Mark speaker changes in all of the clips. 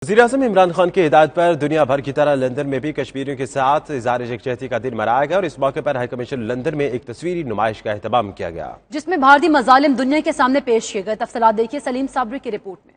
Speaker 1: वज़ीर-ए-आज़म इमरान खान की हिदायत पर दुनिया भर की तरह लंदन में भी कश्मीरियों के साथ इज़हार यकजहती का दिन मनाया गया और इस मौके पर हाई कमीशन लंदन में एक तस्वीरी नुमाइश का एहतमाम किया गया,
Speaker 2: जिसमें भारतीय मज़ालिम दुनिया के सामने पेश किए गए। तफसीलात देखिए सलीम साबरी की रिपोर्ट में।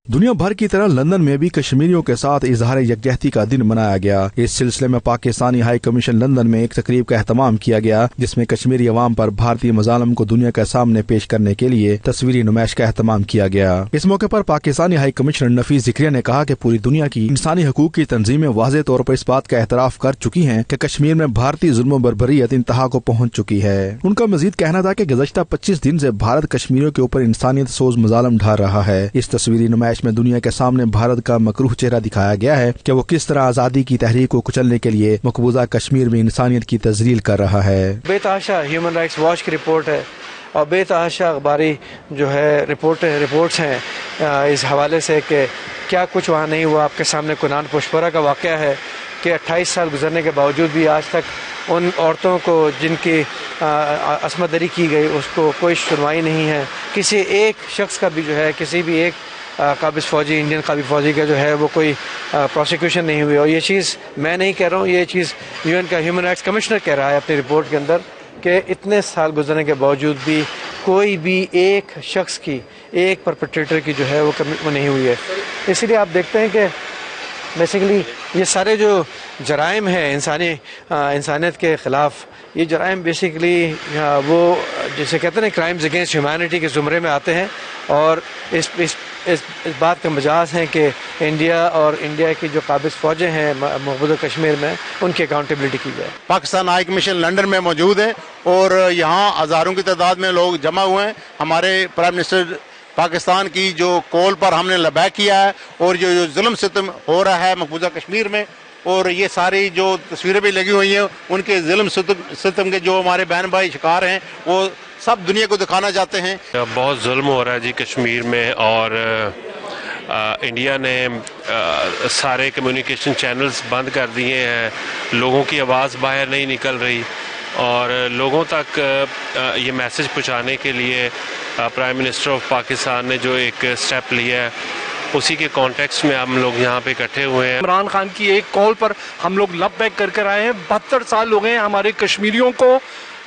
Speaker 3: दुनिया भर की तरह लंदन में भी कश्मीरियों के साथ इजहार यकजहती का दिन मनाया गया। इस सिलसिले में पाकिस्तानी हाई कमीशन लंदन में एक तकरीब का एहतमाम किया गया, जिसमें कश्मीरी अवाम पर भारतीय मज़ालिम को दुनिया के सामने पेश करने के लिए तस्वीरी नुमाइश का एहतमाम किया गया। इस मौके पर पाकिस्तानी हाई कमिश्नर नफीस ज़िक्रिया ने कहा कि पूरी दुनिया की इंसानी हकूक की तंजीमें वाज़ेह तौर पर इस बात का एतराफ़ कर चुकी हैं कि कश्मीर में भारतीय जुल्म बर्बरियत इंतहा को पहुँच चुकी है। उनका मजीद कहना था कि गुज़श्ता 25 दिन से भारत कश्मीरियों के ऊपर इंसानियत सोज मज़ालिम ढा रहा है। इस तस्वीरी नुमाइश में दुनिया के सामने भारत का मकरूह चेहरा दिखाया गया है कि वो किस तरह आजादी की तहरीक को कुचलने के लिए मकबूजा कश्मीर में इंसानियत की तजलील कर रहा है।
Speaker 4: बेतहाशा ह्यूमन राइट्स वॉच की रिपोर्ट है और बेतहाशा अखबारी जो है रिपोर्ट्स हैं इस हवाले से कि क्या कुछ वहाँ नहीं हुआ। आपके सामने कुनान पुष्परा का वाक़या है कि 28 साल गुजरने के बावजूद भी आज तक उन औरतों को जिनकी असमत दरी की गई उसको कोई सुनवाई नहीं है। किसी एक शख्स का भी जो है किसी भी एक काबिज़ फ़ौजी इंडियन काबिज़ फ़ौजी का जो है वो कोई प्रोसिक्यूशन नहीं हुई। और ये चीज़ मैं नहीं कह रहा हूँ, ये चीज़ यूएन का ह्यूमन राइट्स कमिश्नर कह रहा है अपनी रिपोर्ट के अंदर कि इतने साल गुजरने के बावजूद भी कोई भी एक शख्स की एक परपेट्रेटर की जो है वो नहीं हुई है। इसीलिए आप देखते हैं कि बेसिकली ये सारे जो जराइम हैं इंसानियत के ख़िलाफ़, ये जराइम बेसिकली वो जिसे कहते हैं क्राइम्स अगेंस्ट ह्यूमैनिटी के ज़ुमरे में आते हैं और इस बात का मजाज है कि इंडिया की जो काबिज़ फ़ौजें हैं मकबूजा कश्मीर में उनकी अकाउंटेबिलिटी की जाए।
Speaker 5: पाकिस्तान हाई कमीशन लंदन में मौजूद है और यहाँ हज़ारों की तादाद में लोग जमा हुए हैं। हमारे प्राइम मिनिस्टर पाकिस्तान की जो कॉल पर हमने लबैक किया है और जो जुल्म सितम हो रहा है मकबूजा कश्मीर में, और ये सारी जो तस्वीरें भी लगी हुई हैं उनके जुल्म सितम के जो हमारे बहन भाई शिकार हैं वो सब दुनिया को दिखाना चाहते हैं।
Speaker 6: बहुत जुल्म हो रहा है जी कश्मीर में और इंडिया ने सारे कम्युनिकेशन चैनल्स बंद कर दिए हैं, लोगों की आवाज़ बाहर नहीं निकल रही और लोगों तक ये मैसेज पहुंचाने के लिए प्राइम मिनिस्टर ऑफ पाकिस्तान ने जो एक स्टेप लिया है उसी के कॉन्टेक्स्ट में हम लोग यहाँ पे इकट्ठे हुए हैं।
Speaker 7: इमरान खान की एक कॉल पर हम लोग लबैक कर आए हैं। 72 साल हो गए हैं हमारे कश्मीरियों को,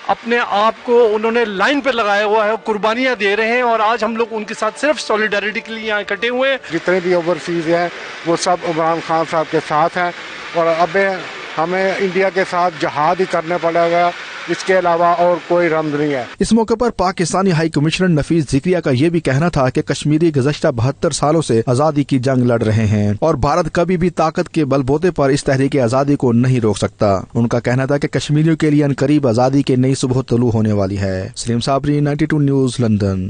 Speaker 7: अपने आप को उन्होंने लाइन पे लगाया हुआ है, कुर्बानियाँ दे रहे हैं और आज हम लोग उनके साथ सिर्फ सॉलिडारिटी के लिए यहाँ इकट्ठे हुए हैं।
Speaker 8: जितने भी ओवरसीज़ हैं वो सब इमरान खान साहब के साथ हैं और अब हमें इंडिया के साथ जहाद ही करने पड़ेगा, इसके अलावा और कोई रमज नहीं है।
Speaker 3: इस मौके पर पाकिस्तानी हाई कमिश्नर नफीस ज़िक्रिया का ये भी कहना था कि कश्मीरी गुज़श्ता 72 सालों से आज़ादी की जंग लड़ रहे हैं और भारत कभी भी ताकत के बलबूते पर इस तहरीक आज़ादी को नहीं रोक सकता। उनका कहना था कि कश्मीरियों के लिए अनकरीब आज़ादी की नई सुबह तुलू होने वाली है। Salim Sabri, 92 news, London.